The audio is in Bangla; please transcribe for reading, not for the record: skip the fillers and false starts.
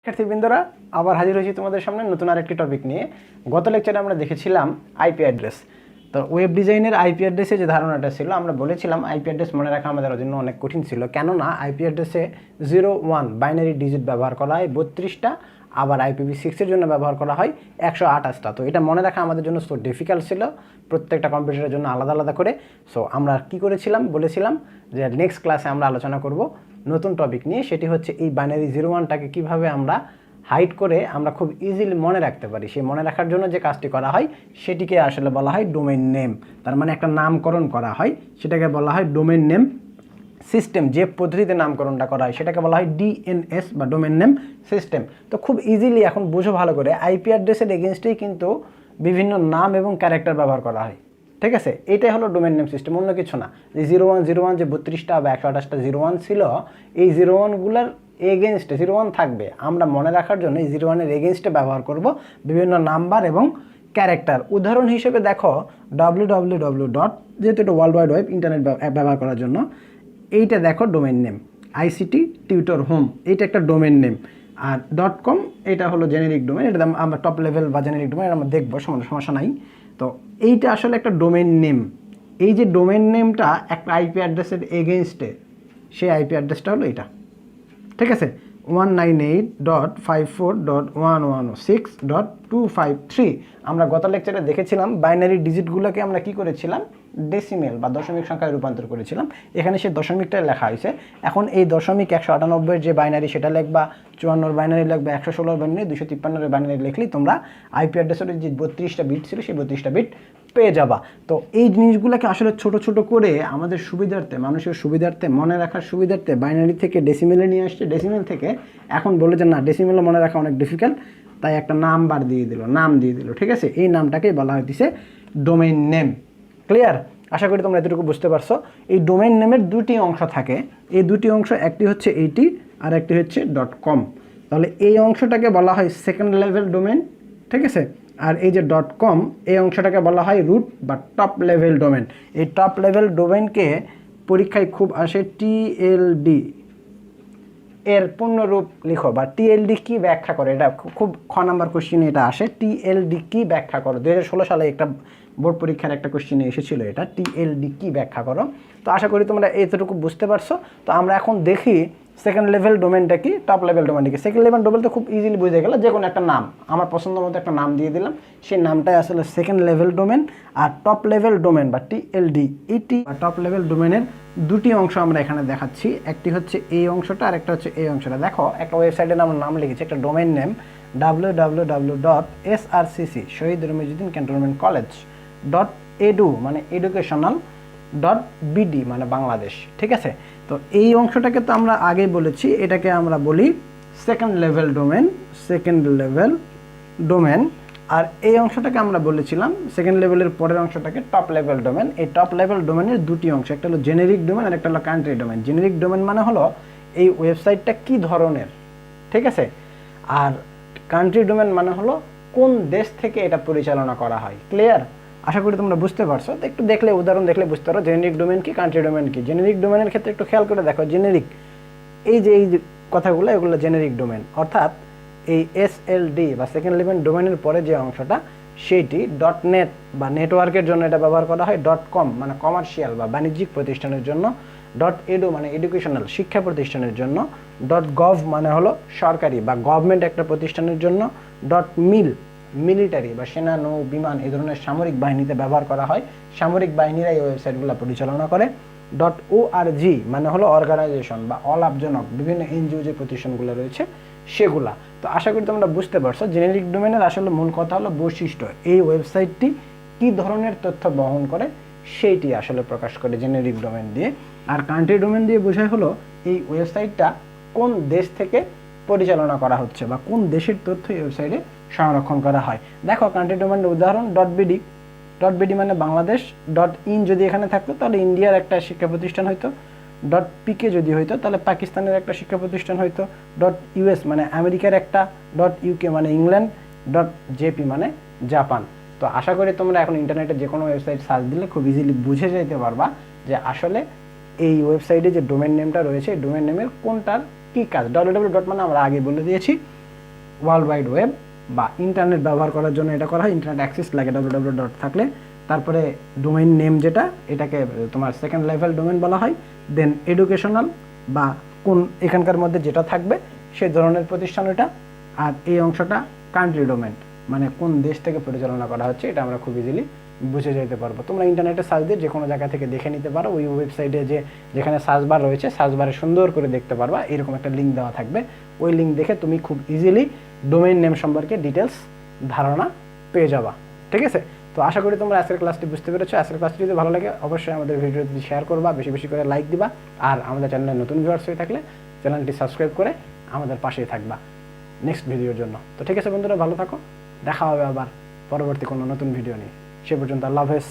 শিক্ষার্থীবৃন্দরা আবার হাজির হয়েছি তোমাদের সামনে নতুন আরেকটি টপিক নিয়ে। গত লেকচারে আমরা দেখেছিলাম আইপি অ্যাড্রেস। তো ওয়েব ডিজাইনের আইপি অ্যাড্রেসে যে ধারণাটা ছিল, আমরা বলেছিলাম আইপি অ্যাড্রেস মনে রাখা আমাদের জন্য অনেক কঠিন ছিল, কেননা আইপি অ্যাড্রেসে 0-1 বাইনারি ডিজিট ব্যবহার করা হয় 32টা, আবার IPv6 জন্য ব্যবহার করা হয় 128টা। তো এটা মনে রাখা আমাদের জন্য সো ডিফিকাল্ট ছিল, প্রত্যেকটা কম্পিউটারের জন্য আলাদা আলাদা করে। সো আমরা কি করেছিলাম, বলেছিলাম যে নেক্সট ক্লাসে আমরা আলোচনা করব নতুন টপিক নিয়ে, সেটি হচ্ছে এই বাইনারি 0-1টাকে কীভাবে আমরা হাইড করে আমরা খুব ইজিলি মনে রাখতে পারি। সেই মনে রাখার জন্য যে কাজটি করা হয় সেটিকে আসলে বলা হয় ডোমেইন নেম। তার মানে একটা নামকরণ করা হয়, সেটাকে বলা হয় ডোমেইন নেম সিস্টেম। যে পদ্ধতিতে নামকরণটা করা হয় সেটাকে বলা হয় DNS বা ডোমেইন নেম সিস্টেম। তো খুব ইজিলি এখন বুঝো ভালো করে, আইপি অ্যাড্রেসের এগেনস্টেই কিন্তু বিভিন্ন নাম এবং ক্যারেক্টার ব্যবহার করা হয়, ঠিক আছে? এটাই হলো ডোমেইন নেম সিস্টেম, অন্য কিছু না। যে 0-1 যে 32টা বা 128টা 0-1 ছিল, এই 0-1গুলোর এগেনস্টে 0-1 থাকবে। আমরা মনে রাখার জন্য এই 0-1-এর এগেনস্টে ব্যবহার করব বিভিন্ন নাম্বার এবং ক্যারেক্টার। উদাহরণ হিসেবে দেখো www. যেহেতু এটা ওয়ার্ল্ড ওয়াইড ওয়েব, ইন্টারনেট ব্যবহার করার জন্য, এইটা দেখো domain name. ICT tutor home, এইটা একটা ডোমেইন নেম। আর .com এটা হলো জেনেরিক ডোমেইন, এটা আমরা টপ লেভেল বা জেনেরিক ডোমেইন আমরা দেখবো, সমস্যা নাই। তো এইটা আসলে একটা ডোমেইন নেম। এই যে ডোমেইন নেমটা একটা আইপি অ্যাড্রেসের এগেনস্টে, সেই আইপি অ্যাড্রেসটা হলো এটা, ঠিক আছে? 198.54.116.253। আমরা গত লেকচারে দেখেছিলাম বাইনারি ডিজিটগুলোকে আমরা কি করেছিলাম, ডেসিমেল বা দশমিক সংখ্যায় রূপান্তর করেছিলাম। এখানে সেই দশমিকটাই লেখা হয়েছে। এখন এই দশমিক 198 যে বাইনারি সেটা লিখবা, 54 বাইনারি লিখবা, 116 বাইনারি, 253 বাইনারি লিখলেই তোমরা আইপি অ্যাড্রেসের যে 32টা বিট ছিল সেই 32টা বিট পেয়ে যাবা। তো এই জিনিসগুলোকে আসলে ছোট ছোট করে আমাদের সুবিধার্থে, মানুষের সুবিধার্থে, মনে রাখার সুবিধার্থে বাইনারি থেকে ডেসিমেলে নিয়ে আসছে। ডেসিমেল থেকে এখন বলে যে না, ডেসিমেলে মনে রাখা অনেক ডিফিকাল্ট, তাই একটা নাম দিয়ে দিল, ঠিক আছে? এই নামটাকেই বলা হইতেছে ডোমেইন নেম। ক্লিয়ার? আশা করি তোমরা এতটুকু বুঝতে পারছো। এই ডোমেইন নেমের দুটি অংশ থাকে। এই দুটি অংশ, একটি হচ্ছে এইটি আর একটি হচ্ছে .com। তাহলে এই অংশটাকে বলা হয় সেকেন্ড লেভেল ডোমেইন, ঠিক আছে? আর এই যে .com, এই অংশটাকে বলা হয় রুট বা টপ লেভেল ডোমেন। এই টপ লেভেল ডোমেনকে পরীক্ষায় খুব আসে TLD এর পূর্ণরূপ লিখো, বা TLD কি ব্যাখ্যা করে, এটা খুব নাম্বার কোশ্চিনে এটা আসে। TLD কি ব্যাখ্যা করো, 2016 সালে একটা বোর্ড পরীক্ষার একটা কোশ্চিনে এসেছিল এটা, TLD কি ব্যাখ্যা করো। তো আশা করি তোমরা এতটুকু বুঝতে পারছো। তো আমরা এখন দেখি সেকেন্ড লেভেল ডোমেনটা কি, টপ লেভেল ডোমেনটা কি। সেকেন্ড লেভেল ডোমেন তো খুব ইজিলি বুঝে গেল, যে কোনো একটা নাম, আমার পছন্দ মতো একটা নাম দিয়ে দিলাম, সেই নামটাই আসলে সেকেন্ড লেভেল ডোমেন। আর টপ লেভেল ডোমেন বা TLD, এটি টপ লেভেল ডোমেনের দুটি অংশ আমরা এখানে দেখাচ্ছি। একটি হচ্ছে এই অংশটা আর একটা হচ্ছে এই অংশটা। দেখো একটা ওয়েবসাইটের নাম লিখেছি, একটা ডোমেন নেম www.srcc শহীদ রমিজউদ্দিন ক্যান্টনমেন্ট কলেজ .edu মানে এডুকেশনাল .bd মানে বাংলাদেশ, ঠিক আছে? তো এই অংশটাকে তো আমরা আগেই বলেছি, এটাকে আমরা বলি সেকেন্ড লেভেল ডোমেন। আর এই অংশটাকে আমরা বলেছিলাম সেকেন্ড লেভেলের পরের অংশটাকে টপ লেভেল ডোমেন। এই টপ লেভেল ডোমেনের দুটি অংশ, একটা হলো জেনেরিক ডোমেন আর একটা হলো কান্ট্রি ডোমেন। জেনেরিক ডোমেন মানে হলো এই ওয়েবসাইটটা কি ধরনের, ঠিক আছে? আর কান্ট্রি ডোমেন মানে হলো কোন দেশ থেকে এটা পরিচালনা করা হয়। ক্লিয়ার? আশা করি তোমরা বুঝতে পারছো। তো একটু দেখলে, উদাহরণ দেখলে বুঝতে পারো জেনেরিক ডোমেন কি, কান্ট্রি ডোমেন কি। জেনেরিক ডোমেনের ক্ষেত্রে একটু খেয়াল করে দেখো, জেনেরিক এই যে কথাগুলো, এগুলো জেনেরিক ডোমেন। অর্থাৎ এই SLD বা সেকেন্ড লেভেল ডোমেনের পরে যে অংশটা, সেইটি .net বা নেটওয়ার্কের জন্য এটা ব্যবহার করা হয়। .com মানে কমার্শিয়াল বা বাণিজ্যিক প্রতিষ্ঠানের জন্য। .edu মানে এডুকেশনাল শিক্ষা প্রতিষ্ঠানের জন্য। .gov মানে হলো সরকারি বা গভর্নমেন্ট একটা প্রতিষ্ঠানের জন্য। .mil মিলিটারি বা সেনা, নৌ, বিমান এই ধরনের সামরিক বাহিনীতে ব্যবহার করা হয়, সামরিক বাহিনীরা এই ওয়েবসাইটগুলো পরিচালনা করে। .org মানে হলো অর্গানাইজেশন বা অলাভজনক বিভিন্ন NGO যে প্রতিষ্ঠানগুলো রয়েছে সেগুলা। তো আশা করি তোমরা বুঝতে পারছো জেনেরিক ডোমেনের আসলে মূল কথা হলো বৈশিষ্ট্য, এই ওয়েবসাইটটি কি ধরনের তথ্য বহন করে সেইটি আসলে প্রকাশ করে জেনেরিক ডোমেন দিয়ে। আর কান্ট্রি ডোমেন দিয়ে বোঝায় হলো এই ওয়েবসাইটটা কোন দেশ থেকে পরিচালনা করা হচ্ছে বা কোন দেশের তথ্য এই ওয়েবসাইটে সংরক্ষণ করা হয়। দেখো কান্ট্রি ডোমেনের উদাহরণ .bd মানে বাংলাদেশ। .in যদি এখানে থাকতো তাহলে ইন্ডিয়ার একটা শিক্ষা প্রতিষ্ঠান হইতো। .pk যদি হইতো তাহলে পাকিস্তানের একটা শিক্ষা প্রতিষ্ঠান হইতো। .us মানে আমেরিকার একটা। .uk মানে ইংল্যান্ড। .jp মানে জাপান। তো আশা করি তোমরা এখন ইন্টারনেটে যে কোনো ওয়েবসাইট সার্চ দিলে খুব ইজিলি বুঝে যেতে পারবা যে আসলে এই ওয়েবসাইটে যে ডোমেন নেমটা রয়েছে, এই ডোমেন নেমের কোনটার কি কাজ। www. মানে আমরা আগে বলে দিয়েছি ওয়ার্ল্ড ওয়াইড ওয়েব বা ইন্টারনেট ব্যবহার করার জন্য এটা করা হয়, ইন্টারনেট অ্যাক্সেস লাগে www থাকলে। তারপরে ডোমেইন নেম যেটা, এটাকে তোমার সেকেন্ড লেভেল ডোমেইন বলা হয়। দেন এডুকেশনাল বা কোন এখানকার মধ্যে যেটা থাকবে সেই ধরনের প্রতিষ্ঠান এটা। আর এই অংশটা কান্ট্রি ডোমেন, মানে কোন দেশ থেকে পরিচালনা করা হচ্ছে, এটা আমরা খুব ইজিলি বুঝে যেতে পারবো। তোমরা ইন্টারনেটে সার্চ দিয়ে যে কোনো জায়গা থেকে দেখে নিতে পারো। ওই ওয়েবসাইটে যেখানে সার্চ বার রয়েছে, সার্চ বারে সুন্দর করে দেখতে পারবা, এরকম একটা লিঙ্ক দেওয়া থাকবে। ওই লিঙ্ক দেখে তুমি খুব ইজিলি ডোমেইন নেম সম্পর্কে ডিটেলস ধারণা পেয়ে যাবা। ঠিক আছে, তো আশা করি তোমরা আজকের ক্লাসটি বুঝতে পেরেছো। আজকের ক্লাসটি যদি ভালো লাগে অবশ্যই আমাদের ভিডিওটি শেয়ার করবা, বেশি বেশি করে লাইক দিবা। আর আমাদের চ্যানেলে নতুন ভিউয়ার্স হয়ে থাকলে চ্যানেলটি সাবস্ক্রাইব করে আমাদের পাশেই থাকবা নেক্সট ভিডিওর জন্য। তো ঠিক আছে বন্ধুরা, ভালো থাকো, দেখা হবে আবার পরবর্তী কোনো নতুন ভিডিও নিয়ে। সে পর্যন্ত আল্লাহ হাফেজ।